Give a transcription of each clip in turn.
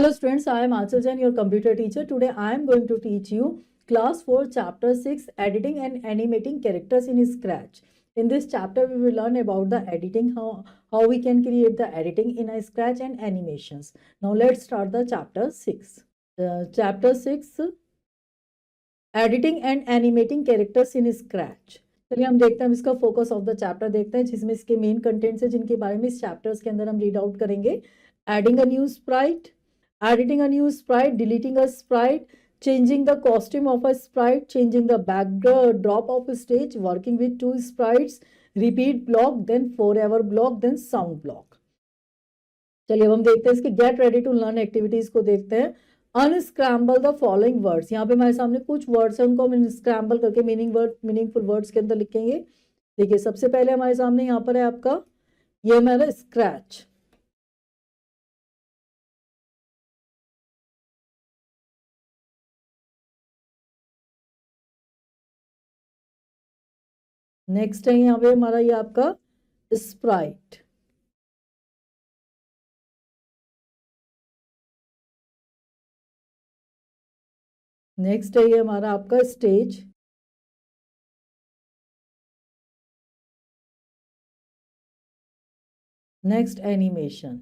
Hello students, I am Achal Jain, your computer teacher. Today I am going to teach you class 4 chapter 6 editing and animating characters in Scratch. In this chapter we will learn about the editing, how we can create the editing in a Scratch and animations. Now let's start the chapter 6. Chapter 6 editing and animating characters in Scratch. चलिए हम देखते हैं इसका focus of the chapter देखते हैं जिसमें इसके main contents है जिनके बारे में इस चैप्टर्स के अंदर हम रीड आउट करेंगे. Adding a new Sprite, editing a new sprite, deleting a sprite, changing the costume of a sprite, changing the backdrop of a stage, working with two sprites, repeat block, then forever block, then sound block. चलिए अब हम देखते हैं इसके get ready to learn activities को देखते हैं. Unscramble the following words. यहाँ पे हमारे सामने कुछ वर्ड्स हैं, उनको हम स्क्रैम्बल करके मीनिंगफुल वर्ड्स के अंदर लिखेंगे. देखिए सबसे पहले हमारे सामने यहाँ पर है आपका ये हमारा स्क्रैच. नेक्स्ट है यहाँ पे हमारा ये आपका स्प्राइट. नेक्स्ट है ये हमारा आपका स्टेज. Next animation.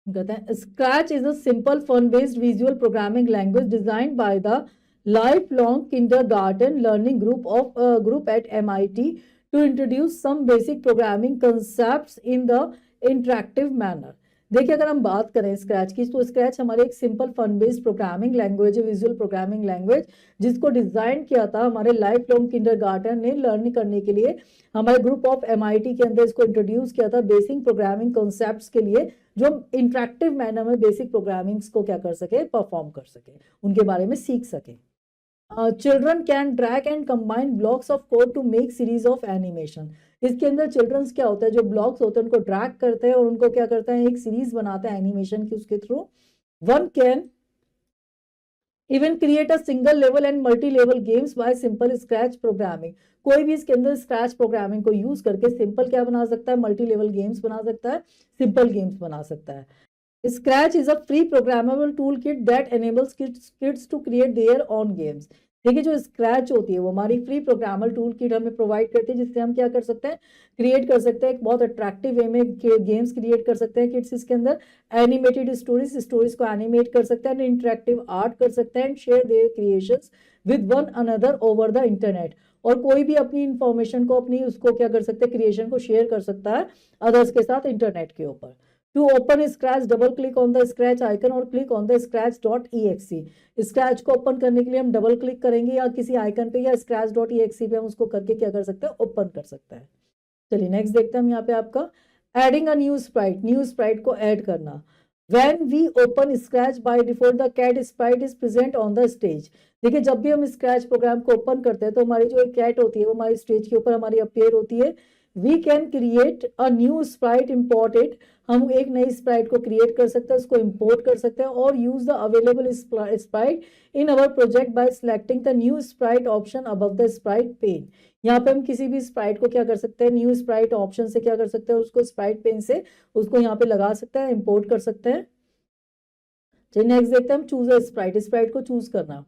कहते हैं Scratch is a simple fun based visual programming language designed by the life long kindergarten learning group at MIT to introduce some basic programming concepts in the interactive manner. देखिए अगर हम बात करें scratch की तो Scratch हमारे एक simple fun based programming language है, विजुअल प्रोग्रामिंग लैंग्वेज जिसको डिजाइन किया था हमारे लाइफ लॉन्ग किंडरगार्टन ने लर्न करने के लिए. हमारे ग्रुप ऑफ MIT के अंदर इसको इंट्रोड्यूस किया था बेसिक प्रोग्रामिंग कॉन्सेप्ट्स के लिए, जो इंटरेक्टिव मैनर में बेसिक प्रोग्रामिंग्स को क्या कर सके, परफॉर्म कर सके, उनके बारे में सीख सके. Children can drag and combine blocks of code to make series of animation. इसके अंदर चिल्ड्रंस क्या होता है, जो ब्लॉक्स होते हैं उनको ड्रैग करते हैं और उनको क्या करते हैं, एक सीरीज बनाते हैं एनिमेशन की उसके through. One can even create a single level and multi level games bye simple scratch programming. कोई भी इसके अंदर स्क्रैच प्रोग्रामिंग को यूज करके सिंपल क्या बना सकता है, मल्टी लेवल गेम्स बना सकता है, सिंपल गेम्स बना सकता है. Scratch is a free programmable tool kit that enables kids to create their own games. देखिए जो स्क्रैच होती है वो हमारी फ्री प्रोग्रामेबल टूल किट हमें प्रोवाइड करती है जिससे हम क्या कर सकते हैं, क्रिएट कर सकते हैं, एक बहुत अट्रैक्टिव वे में गेम्स क्रिएट कर सकते हैं किड्स. इसके अंदर एनिमेटेड स्टोरीज को एनिमेट कर सकते हैं, इंटरेक्टिव आर्ट कर सकते हैं and share their creations with one another over the internet. और कोई भी अपनी इंफॉर्मेशन को, अपनी उसको क्या कर सकते हैं, क्रिएशन को शेयर कर सकता है अदर्स के साथ इंटरनेट के ऊपर. To open Scratch double click on the Scratch icon और click on the scratch.exe. Scratch को ओपन करने के लिए हम डबल क्लिक करेंगे या किसी आइकन पे या scratch.exe पे हम उसको करके क्या कर सकते हैं, ओपन कर सकते हैं. चलिए नेक्स्ट देखते हैं हम यहाँ पे आपका एडिंग अ न्यू स्प्राइट को ऐड करना. When we open Scratch by default the cat sprite is present on the stage. देखिए जब भी हम स्क्रैच प्रोग्राम को ओपन करते हैं तो हमारी जो एक कैट होती है वो हमारी स्टेज के ऊपर हमारी अपीयर होती है. We can create a new sprite imported. हम एक नई स्प्राइट को क्रिएट कर सकते हैं, उसको इंपोर्ट कर सकते हैं और use the available sprite in our project by selecting the new sprite option above the sprite pane. यहाँ पे हम किसी भी स्प्राइट को क्या कर सकते हैं, न्यू स्प्राइट ऑप्शन से क्या कर सकते हैं, उसको स्प्राइट पेन से उसको यहाँ पे लगा सकते हैं, इंपोर्ट कर सकते हैं. चलिए नेक्स्ट देखते हैं हम चूज अ स्प्राइट को चूज करना.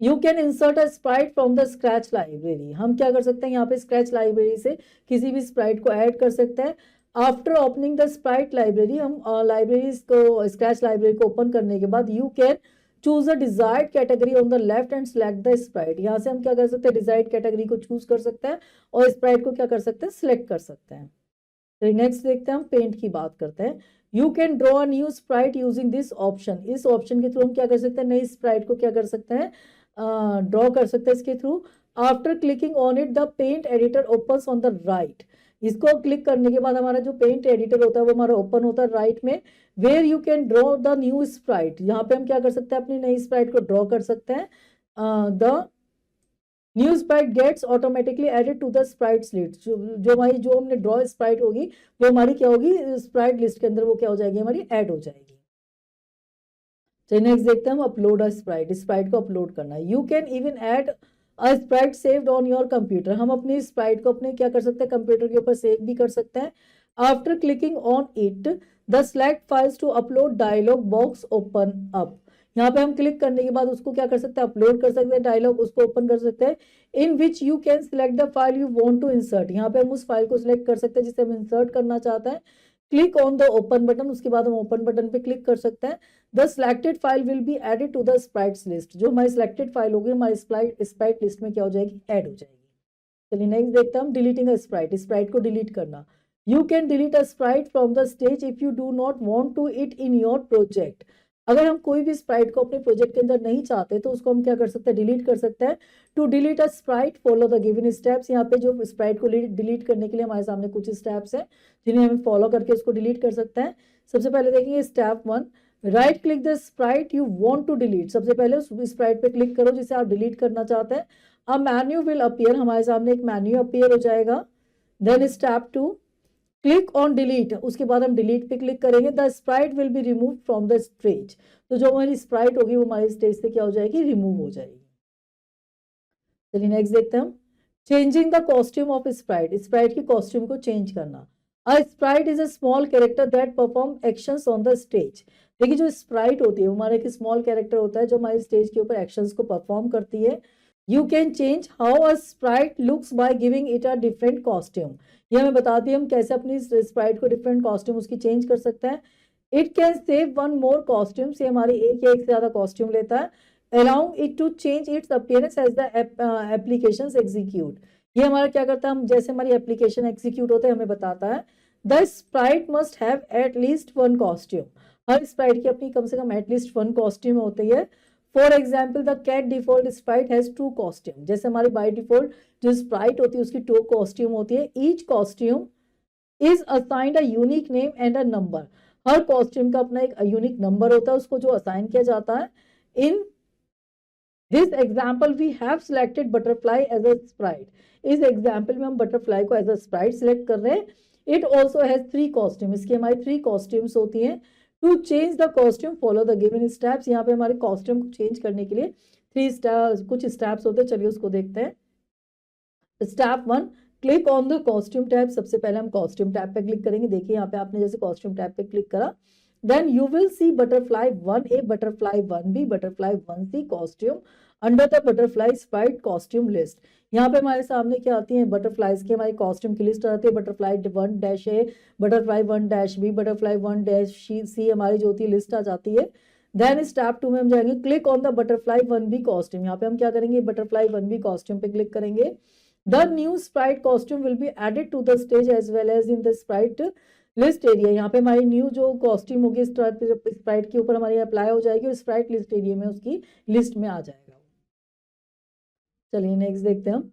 You can insert a sprite from the scratch library. हम क्या कर सकते हैं, यहाँ पे स्क्रैच लाइब्रेरी से किसी भी स्प्राइट को ऐड कर सकते हैं. After opening the Sprite library, हम लाइब्रेरीज को, स्क्रैच लाइब्रेरी को ओपन करने के बाद you can choose a desired category on the left and select the Sprite. यहाँ से हम क्या कर सकते हैं, डिजायर्ड कैटेगरी को चूज कर सकते हैं और स्प्राइट को क्या कर सकते हैं, सिलेक्ट कर सकते हैं. तो नेक्स्ट देखते हैं हम पेंट की बात करते हैं. You can draw a new Sprite using this option. इस ऑप्शन के थ्रू हम क्या कर सकते हैं, नई स्प्राइट को क्या कर सकते हैं, ड्रॉ कर सकते हैं इसके थ्रू. After clicking on it the paint editor opens on the right. इसको क्लिक करने के बाद हमारा जो पेंट एडिटर होता है वो हमारा ओपन होता है राइट में. Where you can draw the new sprite. यहाँ पे हम क्या कर सकते हैं, अपनी नई स्प्राइट को ड्रॉ कर सकते हैं. The new sprite gets automatically added to the sprites list. जो हमने ड्रॉ स्प्राइट होगी वो हमारी क्या होगी, स्प्राइट लिस्ट के अंदर वो क्या हो जाएगी, हमारी ऐड हो जाएगी. चलिए नेक्स्ट देखते हैं हम अपलोड अ स्प्राइट को अपलोड करना. You can even add a Sprite saved on your computer, हम अपनी स्प्राइट को अपने क्या कर सकते हैं, कंप्यूटर के ऊपर सेव भी कर सकते हैं। After clicking on it the select files to upload dialog box open up, यहाँ पे हम क्लिक करने के बाद उसको क्या कर सकते हैं, अपलोड कर सकते हैं, डायलॉग उसको ओपन कर सकते हैं। In which you can select the file you want to insert, यहाँ पे हम उस फाइल को सिलेक्ट कर सकते हैं जिसे हम इंसर्ट करना चाहते हैं। Click on the open button, उसके बाद हम ओपन बटन पे क्लिक कर सकते हैं। The selected file will be added to the sprites list, जो हमारी सिलेक्टेड फाइल होगी हमारी स्प्राइट लिस्ट में क्या हो जाएगी, ऐड हो जाएगी। चलिए नेक्स्ट देखते हैं हम, डिलीटिंग अ स्प्राइट, स्प्राइट को डिलीट करना। You can delete a sprite from the stage if you do not want to it in your project, अगर हम कोई भी स्प्राइट को अपने प्रोजेक्ट के अंदर नहीं चाहते तो उसको हम क्या कर सकते हैं, डिलीट कर सकते हैं। To delete a sprite follow the given steps, यहाँ पे जो स्प्राइट को डिलीट करने के लिए हमारे सामने कुछ स्टेप्स हैं जिन्हें हमें फॉलो करके उसको डिलीट कर सकते हैं। सबसे पहले देखेंगे step 1, right click the sprite you want to delete, सबसे पहले उस स्प्राइट पे क्लिक करो जिसे आप डिलीट करना चाहते हैं। अ मेन्यू विल अपीयर, हमारे सामने एक मेन्यू अपीयर हो जाएगा। Then step 2, click on delete, उसके बाद हम डिलीट पे क्लिक करेंगे। The sprite will be remove from the stage, तो जो हमारी स्प्राइट होगी वो हमारे स्टेज से क्या हो जाएगी, रिमूव हो जाएगी। चलिए नेक्स्ट देखते हैं हम, changing the costume of Sprite, Sprite की कॉस्ट्यूम को चेंज करना। अ Sprite is a small character that perform actions on the stage, देखिए जो स्प्राइट होती है हमारा एक स्मॉल कैरेक्टर होता है जो हमारे स्टेज के ऊपर एक्शंस को परफॉर्म करती है। You can change how a Sprite looks by giving it a different costume, ये हमें बताती है हम कैसे अपनी स्प्राइट को डिफरेंट कॉस्ट्यूम उसकी चेंज कर सकते हैं। It can save one more costume, से हमारी एक या एक से ज्यादा कॉस्ट्यूम लेता है। Allowing it to change its appearance as the applications execute, ये हमारा क्या करता है, हम जैसे हमारी एप्लीकेशन एग्जीक्यूट होते हैं हमें बताता है। The Sprite must have at least one costume, her Sprite की अपनी कम से कम एटलीस्ट वन कॉस्ट्यूम होती है। For example the cat default sprite has 2 costume, जैसे हमारी बाय डिफॉल्ट जो स्प्राइट होती है उसकी 2 कॉस्ट्यूम होती है। Each costume is assigned a unique name and a number, her costume का अपना एक यूनिक नंबर होता है उसको जो असाइन किया जाता है। In this example we have selected butterfly as a sprite, इस एग्जाम्पल में हम बटरफ्लाई को एज अ स्प्राइट सिलेक्ट कर रहे हैं। इट ऑल्सो हैज 3 कॉस्ट्यूम, इसकी हमारी 3 कॉस्ट्यूम्स होती हैं। To change the costume follow the given steps, यहाँ पे हमारे कॉस्ट्यूम को चेंज करने के लिए 3 कुछ स्टेप्स होते हैं, चलिए उसको देखते हैं। Step 1, click on the costume tab, सबसे पहले हम कॉस्ट्यूम टैब पे क्लिक करेंगे। देखिए यहाँ पे आपने जैसे कॉस्ट्यूम टैब पे क्लिक करा, then you will see butterfly 1A, butterfly 1B, butterfly 1C costume under the butterfly sprite costume list. यहाँ पे हमारे सामने क्या आती है, बटरफ्लाइज की हमारी कॉस्ट्यूम की लिस्ट आती है। Butterfly 1-A, butterfly 1-B, butterfly 1-C हमारी जो होती है लिस्ट आ जाती है। देन स्टेप 2 में हम जाएंगे, click on the butterfly 1B costume, यहाँ पे हम क्या करेंगे, बटरफ्लाई 1B कॉस्ट्यूम पे क्लिक करेंगे। The new sprite costume will be added to the stage as well as in the sprite list area, यहाँ पे हमारी न्यू जो कॉस्ट्यूम होगी स्प्राइट के ऊपर हमारी अप्लाई हो जाएगी और स्प्राइट लिस्ट एरिया में उसकी लिस्ट में आ जाएगा। चलिए नेक्स्ट देखते हैं हम,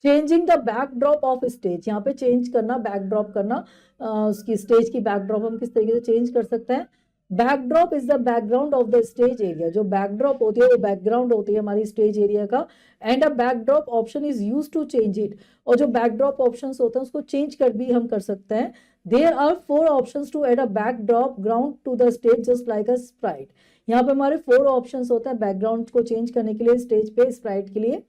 changing the backdrop of stage, यहाँ पे चेंज करना, बैकड्रॉप करना, उसकी स्टेज की बैकड्रॉप हम किस तरीके से चेंज कर सकते हैं। Backdrop is the background of the stage area, जो बैकड्रॉप होती है वो बैकग्राउंड होती है हमारी स्टेज एरिया का। And a backdrop option is use to change it, और जो बैकड्रॉप ऑप्शंस होते हैं उसको चेंज कर भी हम कर सकते हैं। There are 4 options to add a backdrop ground to the stage just like a sprite, यहाँ पे हमारे 4 ऑप्शंस होते हैं बैकग्राउंड को चेंज करने के लिए स्टेज पे स्प्राइट के लिए।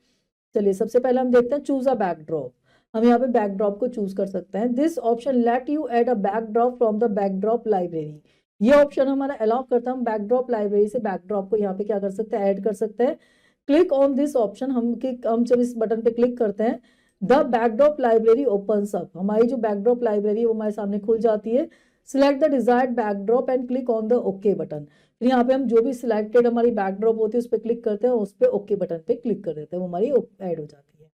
चलिए सबसे पहले हम देखते हैं चूज अ बैकड्रॉप, हम यहाँ पे बैकड्रॉप को चूज कर सकते हैं। This option let you add a backdrop from the backdrop library, ये ऑप्शन हमारा अलाउ करता है हम बैकड्रॉप लाइब्रेरी से बैकड्रॉप को यहाँ पे क्या कर सकते हैं, ऐड कर सकते हैं। क्लिक ऑन दिस ऑप्शन, हम जब इस बटन पे क्लिक करते हैं the backdrop library opens up, हमारी जो बैकड्रॉप लाइब्रेरी है वो हमारे सामने खुल जाती है। Select the desired backdrop and click on the okay button, फिर यहाँ पे हम जो भी सिलेक्टेड हमारी बैकड्रॉप होती है उस पर क्लिक करते हैं, उस पर ओके बटन पे क्लिक कर देते हैं, वो हमारी ऐड हो जाती है।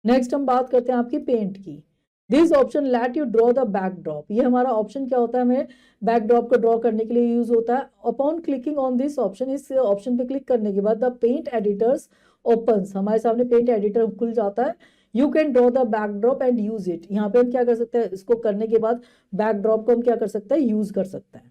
नेक्स्ट हम बात करते हैं आपकी पेंट की। This option let you draw the backdrop, ये हमारा ऑप्शन क्या होता है, हमें बैकड्रॉप को ड्रॉ करने के लिए यूज होता है। Upon clicking on this option, इस ऑप्शन पे क्लिक करने के बाद द पेंट एडिटर्स ओपन्स, हमारे सामने पेंट एडिटर खुल जाता है। You can draw the backdrop and use it, यहाँ पे हम क्या कर सकते हैं, इसको करने के बाद बैकड्रॉप को हम क्या कर सकते हैं, यूज कर सकते हैं।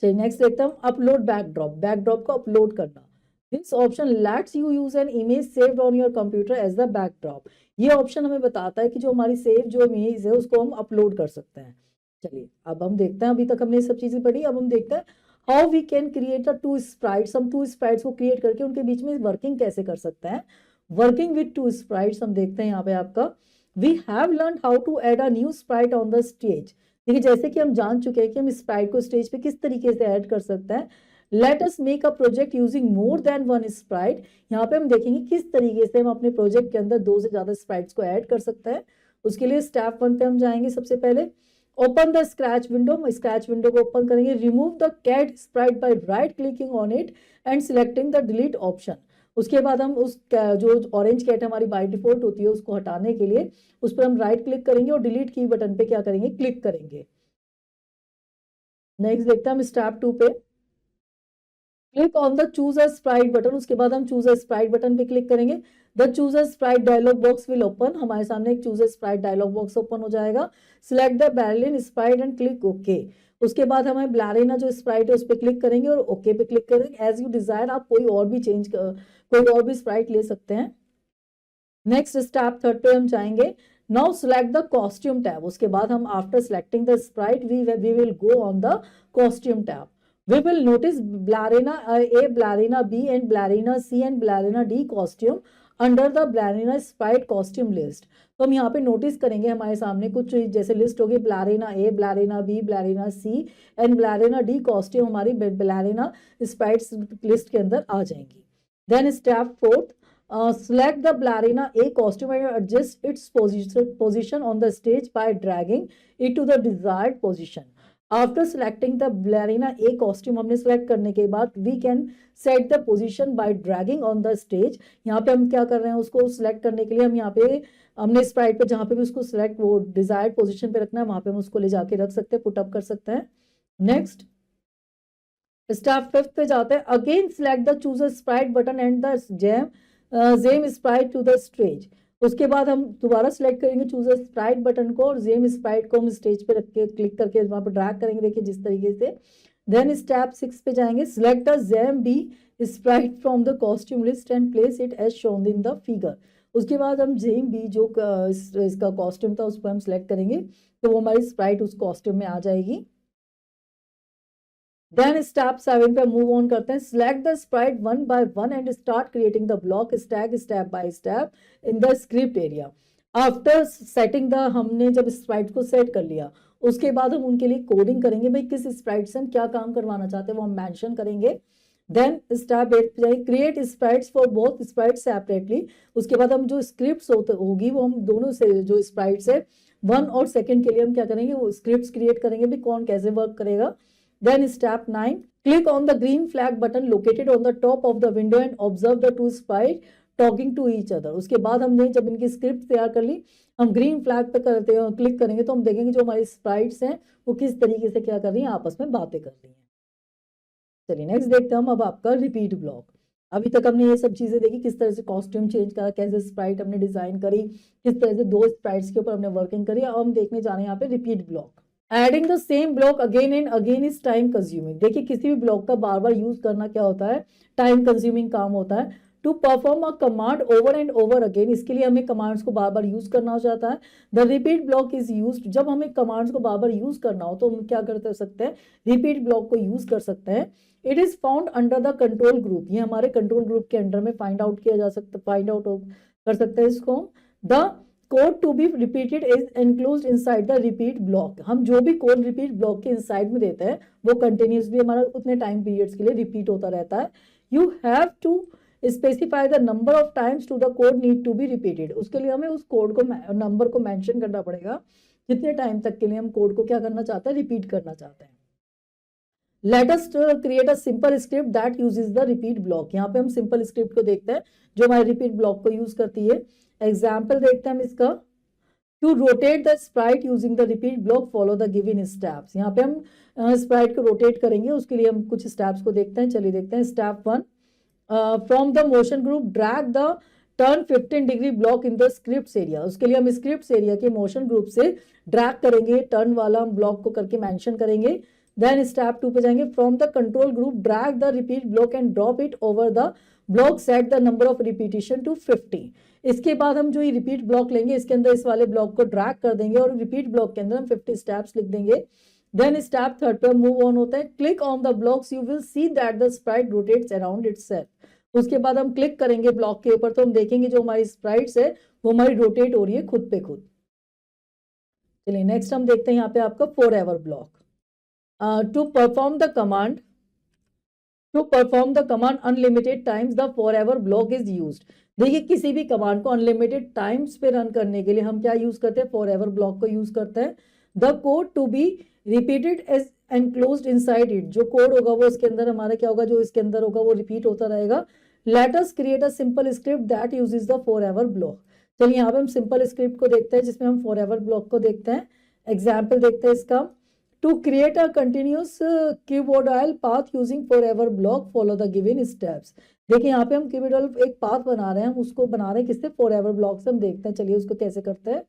चलिए नेक्स्ट देखते हैं हम, अपलोड बैकड्रॉप, बैकड्रॉप को अपलोड करना। This option lets you use an image saved on your computer as the backdrop, ये ऑप्शन हमें बताता है कि जो हमारी सेव जो इमेज है उसको हम अपलोड कर सकते हैं। चलिए अब हम देखते हैं, अभी तक हमने ये सब चीजें पढ़ी, अब हम देखते हैं how we can create a two sprites, हम टू स्प्राइट्स को क्रिएट करके उनके बीच में वर्किंग कैसे कर सकते हैं, वर्किंग विथ टू स्प्राइट्स हम देखते हैं यहाँ पे आपका। We have learn how to add a new sprite on the stage, देखिए जैसे कि हम जान चुके हैं कि हम स्प्राइट को स्टेज पे किस तरीके से ऐड कर सकते हैं। Let us make a project using more than one Sprite, यहाँ पे हम देखेंगे किस तरीके से हम अपने प्रोजेक्ट के अंदर 2 से ज्यादा स्प्राइट्स को ऐड कर सकते हैं। उसके लिए स्टेप 1 पे हम जाएंगे। सबसे पहले open the Scratch window, Scratch window को ओपन करेंगे। Remove the cat sprite by right clicking on it and selecting the delete option. उसके बाद हम उस जो ऑरेंज कैट हमारी बाय डिफॉल्ट होती है उसको हटाने के लिए उस पर हम राइट क्लिक करेंगे और डिलीट की बटन पे क्या करेंगे, क्लिक करेंगे। नेक्स्ट देखते हैं हम स्टेप 2 पे, click on the choose a sprite button, उसके बाद हम चूज अ स्प्राइट बटन पे क्लिक करेंगे। The choose a sprite dialog box will open, हमारे सामने एक choose a sprite dialog box open हो जाएगा। Select the ballerina sprite and click okay. उसके बाद हमें ब्लैरिना जो स्प्राइट है उस पर क्लिक करेंगे और ओके पे क्लिक करेंगे। एज यू डिजायर, आप कोई और भी कोई और भी स्प्राइट ले सकते हैं। नेक्स्ट स्टेप 3 पे हम जाएंगे। Now select the costume tab, उसके बाद हम after selecting the sprite we will go on the costume tab. We will notice Blarina A, Blarina B and Blarina C and Blarina D costume under the Blarina Sprite costume list। तो हम यहाँ पे notice करेंगे हमारे सामने कुछ जैसे list होगी, Blarina A, Blarina B, Blarina C and Blarina D costume हमारी Blarina Sprite लिस्ट के अंदर आ जाएंगी। Then step 4, select the Blarina A costume and adjust its position on the stage by dragging it to the desired position। After selecting the ballerina a costume, हमने select करने के बाद we can set the position by dragging on the stage. यहाँ पे हम क्या कर रहे हैं, उसको सिलेक्ट करने के लिए हम यहाँ पे हमने स्प्राइट पे जहाँ पे भी उसको सिलेक्ट वो डिजायर्ड पोजीशन पे रखना है वहां पे हम उसको ले जाके रख सकते हैं, पुट अप कर सकते हैं। नेक्स्ट स्टेप 5 पे जाते हैं। Again select the choose sprite button and the gem sprite to the stage. उसके बाद हम दोबारा सिलेक्ट करेंगे चूज स्प्राइट बटन को और जेम स्प्राइट को हम स्टेज पे रख के क्लिक करके वहां पर ड्रैग करेंगे, देखिए जिस तरीके से। देन स्टेप 6 पे जाएंगे। Select the gem B sprite from the costume list and place it as shown in the figure. उसके बाद हम जेम बी जो इसका कॉस्ट्यूम था उसको हम सिलेक्ट करेंगे तो वो हमारी स्प्राइट उस कॉस्ट्यूम में आ जाएगी। देन स्टेप 7 पे मूव ऑन करते हैं। Select the Sprite one by one and start creating the block stack step by step in the script area. After setting the, हमने जब स्प्राइट को सेट कर लिया उसके बाद हम उनके लिए कोडिंग करेंगे, भाई किस स्प्राइट से हम क्या काम करवाना चाहते हैं वो हम मेंशन करेंगे। देन स्टेप 8 पे जाइए, create sprites for both Sprite separately. उसके बाद हम जो स्क्रिप्ट होगी वो हम दोनों से जो स्प्राइट्स है 1 और 2 के लिए हम क्या करेंगे, वो स्क्रिप्ट क्रिएट करेंगे, भी कौन कैसे वर्क करेगा। Then step 9, click on the green flag button located on the top of the window and observe the two sprites talking to each other। उसके बाद हमने जब इनकी स्क्रिप्ट तैयार कर ली, हम ग्रीन फ्लैग पे करते हैं क्लिक करेंगे तो हम देखेंगे जो हमारी स्प्राइट्स हैं वो किस तरीके से क्या कर रही हैं, आपस में बातें कर रही हैं। चलिए नेक्स्ट देखते हैं हम अब आपका रिपीट ब्लॉक। अभी तक हमने ये सब चीजें देखी, किस तरह से कॉस्ट्यूम चेंज करा, कैसे स्प्राइट हमने डिजाइन करी, किस तरह से 2 स्प्राइट्स के ऊपर हमने वर्किंग करी। अब हम देखने जा रहे हैं यहाँ पे repeat block. Adding the same block again and again is time consuming. देखिए किसी भी ब्लॉक का बार बार यूज करना क्या होता है, टाइम कंज्यूमिंग काम होता है। To perform a command over and over again, इसके लिए हमें कमांड्स को बार बार यूज करना हो जाता है। The repeat block is use, जब हमें कमांड्स को बार बार यूज करना हो तो हम क्या कर सकते हैं, रिपीट ब्लॉक को यूज कर सकते हैं। It is found under the control group, ये हमारे कंट्रोल ग्रुप के अंडर में फाइंड आउट किया जा सकता, फाइंड आउट कर सकते हैं इसको। The code to be repeated is enclosed inside the repeat block, हम जो भी कोड रिपीट ब्लॉक के इनसाइड में देते हैं वो कंटिन्यूसली हमारा उतने टाइम पीरियड्स के लिए रिपीट होता रहता है। You have to specify the number of times to the code need to be repeated, उसके लिए हमें उस कोड को नंबर को मेंशन करना पड़ेगा जितने टाइम तक के लिए हम कोड को क्या करना चाहते हैं, रिपीट करना चाहते हैं। Let us create a simple script that uses the repeat block, यहाँ पे हम सिंपल स्क्रिप्ट को देखते हैं जो हमारे रिपीट ब्लॉक को यूज करती है। एग्जाम्पल देखते हैं हम इसका। To rotate the sprite using the repeat block follow the given steps, यहाँ पे हम स्प्राइट को रोटेट करेंगे, उसके लिए हम कुछ स्टेप्स को देखते हैं। चलिए देखते हैं। Step 1, from the motion group drag the turn 15 degree block in the script area, उसके लिए हम स्क्रिप्ट एरिया के मोशन ग्रुप से ड्रैग करेंगे, टर्न वाला हम ब्लॉक को करके मेंशन करेंगे। देन स्टेप 2 पे जाएंगे। From the control group drag the repeat block and drop it over the block, set the number of repetition to 50। इसके बाद हम जो ये रिपीट ब्लॉक लेंगे इसके अंदर इस वाले ब्लॉक को ड्रैग कर देंगे और रिपीट ब्लॉक के अंदर हम 50 स्टेप्स लिख देंगे। देन स्टेप थर्ड पे मूव ऑन होता है, click on the blocks you will see that the Sprite rotates around itself. उसके बाद हम क्लिक करेंगे ब्लॉक के ऊपर तो हम देखेंगे जो हमारी स्प्राइट्स है वो हमारी रोटेट हो रही है खुद पे खुद। चलिए नेक्स्ट हम देखते हैं यहाँ पे आपका forever block. To perform the command unlimited times the forever block is used. देखिए किसी भी कमांड को अनलिमिटेड टाइम्स पे रन करने के लिए हम क्या यूज करते हैं, फॉर एवर ब्लॉक को यूज करते हैं। The code to be repeated as enclosed inside it, जो कोड होगा वो इसके अंदर हमारा क्या होगा, जो इसके अंदर होगा वो रिपीट होता रहेगा। Let us create a simple script that uses the forever block. चलिए यहाँ पे हम सिंपल स्क्रिप्ट को देखते हैं जिसमें हम फॉर एवर ब्लॉक को देखते हैं। एग्जाम्पल देखते हैं इसका। To create a continuous cuboidal path using forever block follow the given steps. देखिए यहाँ पे हम क्यूबोइडल एक पाथ बना रहे हैं, हम उसको बना रहे हैं किससे, फॉर एवर ब्लॉक से। हम देखते हैं चलिए उसको कैसे करते हैं।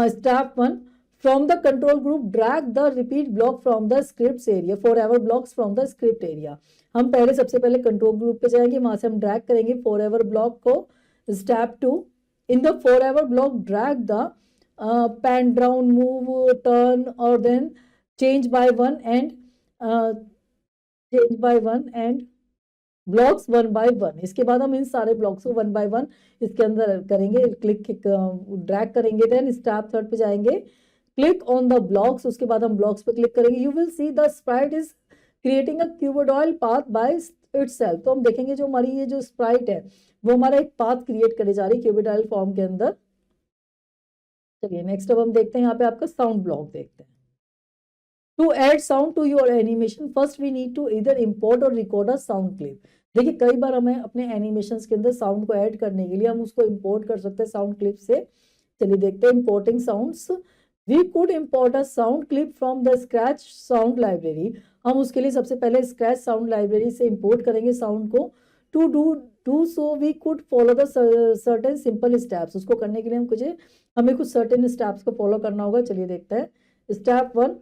Step 1, from the control group drag the repeat block from the script area, for ever blocks from the script area. हम पहले सबसे पहले कंट्रोल ग्रुप पे जाएंगे, वहां से हम ड्रैग करेंगे फॉर एवर ब्लॉक को। Step 2, in the forever block drag the pen down, move, turn और then change by one and blocks one by one. इसके बाद हम इन सारे ब्लॉक्स को वन बाय वन इसके अंदर करेंगे, क्लिक ड्रैग करेंगे। देन स्टेप थर्ड पे जाएंगे, क्लिक ऑन द ब्लॉक्स, उसके बाद हम ब्लॉक्स पे क्लिक करेंगे। You will see the Sprite is creating a cuboidal path by itself. तो हम देखेंगे जो हमारी ये जो स्प्राइट है वो हमारा एक पाथ क्रिएट करे जा रही है क्यूबोइडल फॉर्म के अंदर। चलिए नेक्स्ट अब हम देखते हैं यहाँ पे आपका साउंड ब्लॉक देखते हैं। To add sound to your animation first we need to either import or record a sound clip. देखिए कई बार हमें अपने एनिमेशन के अंदर साउंड को ऐड करने के लिए हम उसको इम्पोर्ट कर सकते हैं साउंड क्लिप से। चलिए देखते हैं importing sounds. We could import a sound clip from the Scratch sound library. हम उसके लिए सबसे पहले स्क्रैच साउंड लाइब्रेरी से इम्पोर्ट करेंगे साउंड को। To do so we could follow the certain simple steps. उसको करने के लिए हमें कुछ सर्टेन स्टेप्स को फॉलो करना होगा। चलिए देखते हैं। Step 1,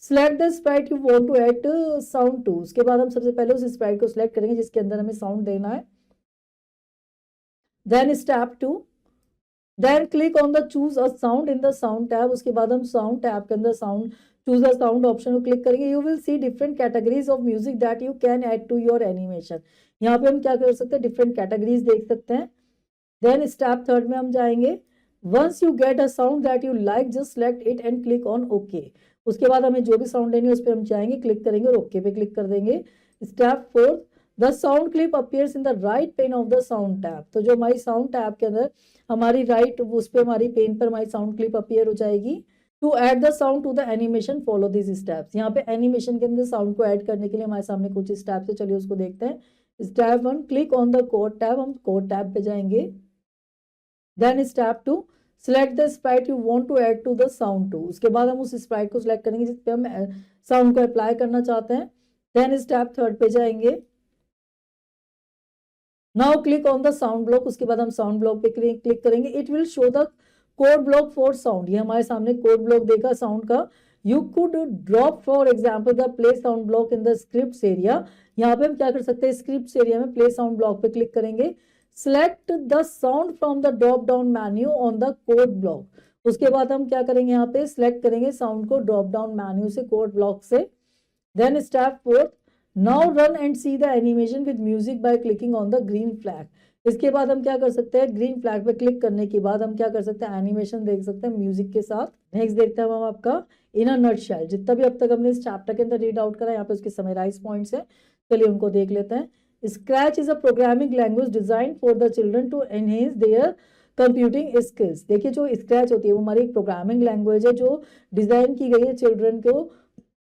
select the sprite you want to add sound to. उसके बाद हम सबसे पहले उस स्प्राइट को सिलेक्ट करेंगे जिसके अंदर हमें साउंड देना है। Then step 2, then click on the choose a sound in the sound tab. उसके बाद हम साउंड टैब के अंदर sound choose a sound option को क्लिक करेंगे। You will see different categories of music that you can add to your animation. यहाँ पे हम क्या कर सकते हैं, डिफरेंट कैटेगरीज देख सकते हैं। देन स्टेप थर्ड में हम जाएंगे। Once you get a sound that you like just select it and click on okay. उसके बाद हमें जो भी साउंड लेनी है उस पर हम जाएंगे, क्लिक करेंगे और ओके पे क्लिक कर देंगे। Step 4, the sound clip appears in the right pain of the sound tab. तो जो हमारी साउंड टैब के अंदर हमारी राइट उस पर हमारी पेन पर हमारी साउंड क्लिप अपीयर हो जाएगी। To add the sound to the animation follow this steps. यहाँ पे एनिमेशन के अंदर साउंड को ऐड करने के लिए हमारे सामने कुछ स्टेप्स है, चलिए उसको देखते हैं। Step 1, click on the code tab. हम कोड टैब पे जाएंगे। Then step 2, select the sprite you want to add to the sound to. उसके बाद हम उस स्प्राइट को सिलेक्ट करेंगे जिस पे हम साउंड को अप्लाई करना चाहते हैं। देन स्टेप थर्ड पे जाएंगे। Now click on the sound block. उसके बाद हम साउंड ब्लॉक पे क्लिक करेंगे। It will show the code block for sound. ये हमारे सामने कोड ब्लॉक देखा साउंड का। You could drop for example the play sound block in the script area. यहाँ पे हम क्या कर सकते हैं, स्क्रिप्ट एरिया में प्ले साउंड ब्लॉक पे क्लिक करेंगे। Select the sound from the drop down menu on the code block. उसके बाद हम क्या करेंगे, यहाँ पे सिलेक्ट करेंगे साउंड को ड्रॉप डाउन मेन्यू से, कोड ब्लॉक से। Then step 4, now run and see the animation with music by clicking on the green flag. इसके बाद हम क्या कर सकते हैं, ग्रीन फ्लैग पे क्लिक करने के बाद हम क्या कर सकते हैं, एनिमेशन देख सकते हैं म्यूजिक के साथ। नेक्स्ट देखते हैं हम आपका इन अ नटशेल। जितना भी अब तक हमने इस चैप्टर के अंदर रीड आउट करा, यहाँ पे उसके समराइज पॉइंट्स है, चलिए उनको देख लेते हैं। Scratch is a programming language design for the children to enhance their computing skills. देखिए जो स्क्रैच होती है वो हमारी एक प्रोग्रामिंग लैंग्वेज है जो डिजाइन की गई है चिल्ड्रन को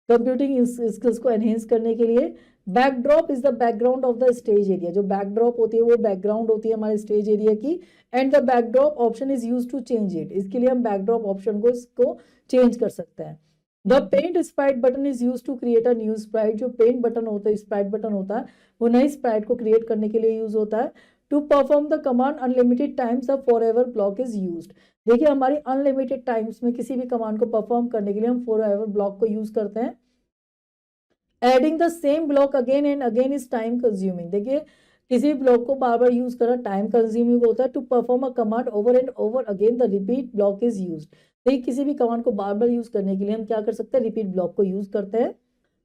कंप्यूटिंग स्किल्स को एनहेंस करने के लिए। Backdrop is the background of the stage area. जो बैकड्रॉप होती है वो बैकग्राउंड होती है हमारे स्टेज एरिया की। And the backdrop option is use to change it. इसके लिए हम बैकड्रॉप ऑप्शन को इसको चेंज कर सकते हैं। The paint sprite button is use to create a new sprite. जो पेंट बटन होता है, स्प्राइट बटन होता है, वो नई स्प्राइट को क्रिएट करने के लिए यूज होता है। To perform the command unlimited times the forever block is used. देखिए हमारी अनलिमिटेड टाइम्स में किसी भी कमांड को परफॉर्म करने के लिए हम फॉरएवर ब्लॉक को यूज करते हैं। Adding the same block again and again is time consuming. देखिए किसी ब्लॉक को बार बार यूज करना टाइम कंज्यूमिंग होता है। To perform a command over and over again the repeat block is used. तो किसी भी कमांड को बार बार यूज करने के लिए हम क्या कर सकते हैं, रिपीट ब्लॉक को यूज करते हैं।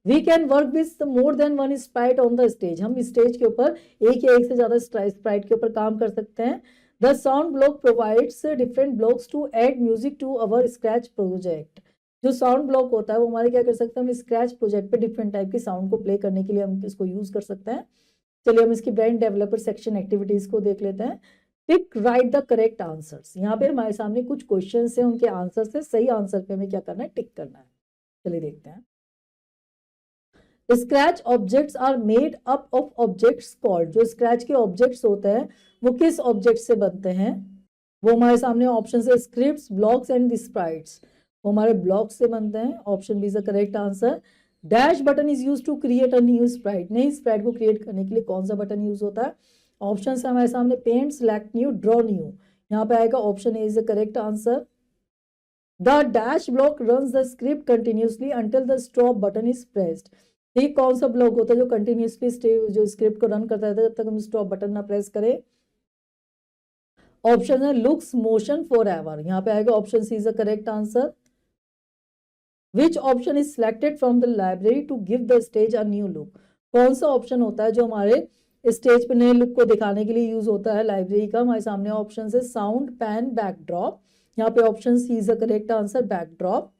We can work with more than one sprite on the stage, हम स्टेज के ऊपर एक या एक से ज्यादा स्प्राइट के ऊपर काम कर सकते हैं। The sound block provides different blocks to add music to our Scratch project. जो साउंड ब्लॉक होता है वो हमारे क्या कर सकते हैं, हम स्क्रैच प्रोजेक्ट पे डिफरेंट टाइप की साउंड को प्ले करने के लिए हम इसको यूज कर सकते हैं। चलिए हम इसकी ब्रांड डेवलपर सेक्शन एक्टिविटीज को देख लेते हैं। टिक राइट द करेक्ट आंसर्स। यहाँ पे हमारे सामने कुछ क्वेश्चन है, उनके आंसर से सही आंसर पे हमें क्या करना है, टिक करना है। चलिए देखते हैं। Scratch objects are made up of objects called. जो स्क्रैच के ऑब्जेक्ट्स होते हैं वो किस ऑब्जेक्ट से बनते हैं, वो हमारे सामने ऑप्शन है स्क्रिप्ट्स, ब्लॉक्स एंड स्प्राइट्स। वो हमारे ब्लॉक्स से बनते हैं। Option B is the correct answer. Dash button is use to create a new sprite. नई स्प्राइट को क्रिएट करने के लिए कौन सा बटन यूज होता है, ऑप्शन है हमारे सामने paint, select new, draw new. यहाँ पे आएगा option A is the correct answer. The dash block runs the script continuously until the stop button is pressed. ये कौन सा ब्लॉक होता है जो कंटिन्यूसली जो स्क्रिप्ट को रन करता रहता है जब तक हम स्टॉप बटन ना प्रेस करें। ऑप्शन है लुक्स मोशन फॉर एवर। यहाँ पे आएगा option C is the correct answer. Which option is selected from the library to give the stage a new look. कौन सा ऑप्शन होता है जो हमारे स्टेज पे नए लुक को दिखाने के लिए यूज होता है लाइब्रेरी का। हमारे सामने ऑप्शन है साउंड, पैन, बैकड्रॉप। यहाँ पे option C is the correct answer, backdrop.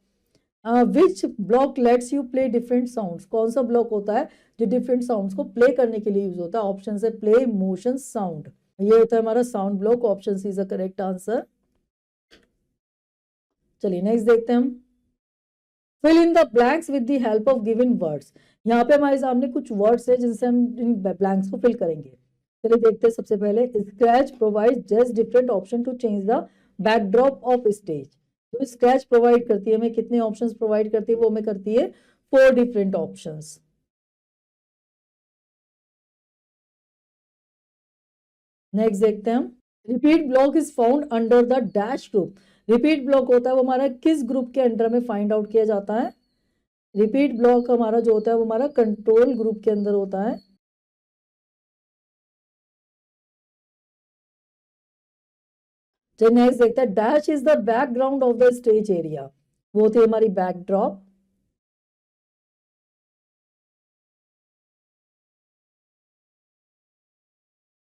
Which block lets you play different sounds. कौन सा ब्लॉक होता है जो डिफरेंट साउंड्स को प्ले करने के लिए यूज होता है। ऑप्शन है प्ले, मोशन, साउंड। ये होता है हमारा sound block. Option C is the correct answer. चलिए नेक्स्ट देखते हैं हम। Fill in the blanks with the help of given words. यहाँ पे हमारे सामने कुछ वर्ड्स है जिनसे हम इन ब्लैंक्स को फिल करेंगे। चलिए देखते हैं। सबसे पहले Scratch provide just different option to change the backdrop of stage. तो स्क्रैच प्रोवाइड करती है हमें कितने ऑप्शंस प्रोवाइड करती है, वो हमें करती है 4 डिफरेंट ऑप्शंस। नेक्स्ट देखते हैं हम। Repeat block is found under the dash group. Repeat block होता है वो हमारा किस ग्रुप के अंडर में फाइंड आउट किया जाता है। रिपीट ब्लॉक हमारा जो होता है वो हमारा कंट्रोल ग्रुप के अंदर होता है। चलिए नेक्स्ट देखते हैं। Dash is the background of the stage area. वो थी हमारी बैकड्रॉप।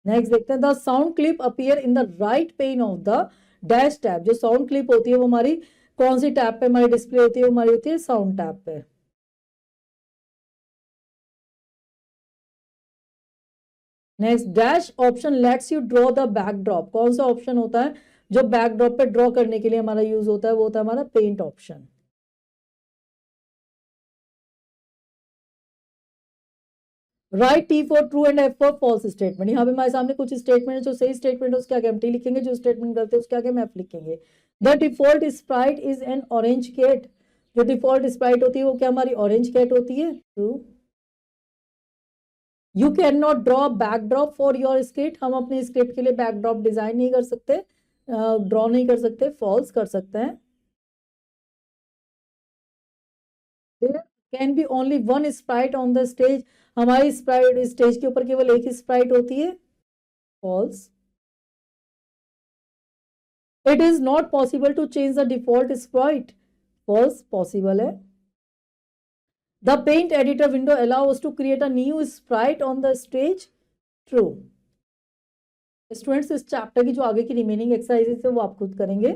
नेक्स्ट देखते हैं। The sound clip appear in the right pain of the dash tab. जो साउंड क्लिप होती है वो हमारी कौन सी टैब पे हमारी डिस्प्ले होती है, वो हमारी होती है साउंड टैब पे। Next dash option lets you draw the backdrop. कौन सा ऑप्शन होता है जो बैकड्रॉप पे ड्रॉ करने के लिए हमारा यूज होता है, वो होता है हमारा paint option. Write T for true and F for false statement. यहाँ पे हमारे सामने कुछ स्टेटमेंट है, जो सही स्टेटमेंट है उसके आगे हम टी लिखेंगे, जो स्टेटमेंट गलत है उसके आगे हम एफ लिखेंगे। The default sprite is an orange cat. जो डिफॉल्ट स्प्राइट होती है वो क्या हमारी ऑरेंज कैट होती है, true. You can not draw backdrop for your script. हम अपने स्क्रिप्ट के लिए बैकड्रॉप डिजाइन नहीं कर सकते, ड्रॉ नहीं कर सकते, फॉल्स कर सकते हैं। Can be only one sprite on the stage. हमारी स्प्राइट स्टेज के ऊपर केवल एक ही स्प्राइट होती है, false. It is not possible to change the default sprite, false, possible है। The paint editor window allow us to create a new sprite on the stage, true. Students इस chapter की जो आगे की रिमेनिंग एक्सरसाइजेस है वो आप खुद करेंगे।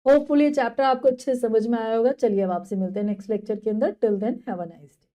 होपफुली ये चैप्टर आपको अच्छे से समझ में आया होगा। चलिए अब आपसे मिलते हैं नेक्स्ट लेक्चर के अंदर। Till then have a nice day.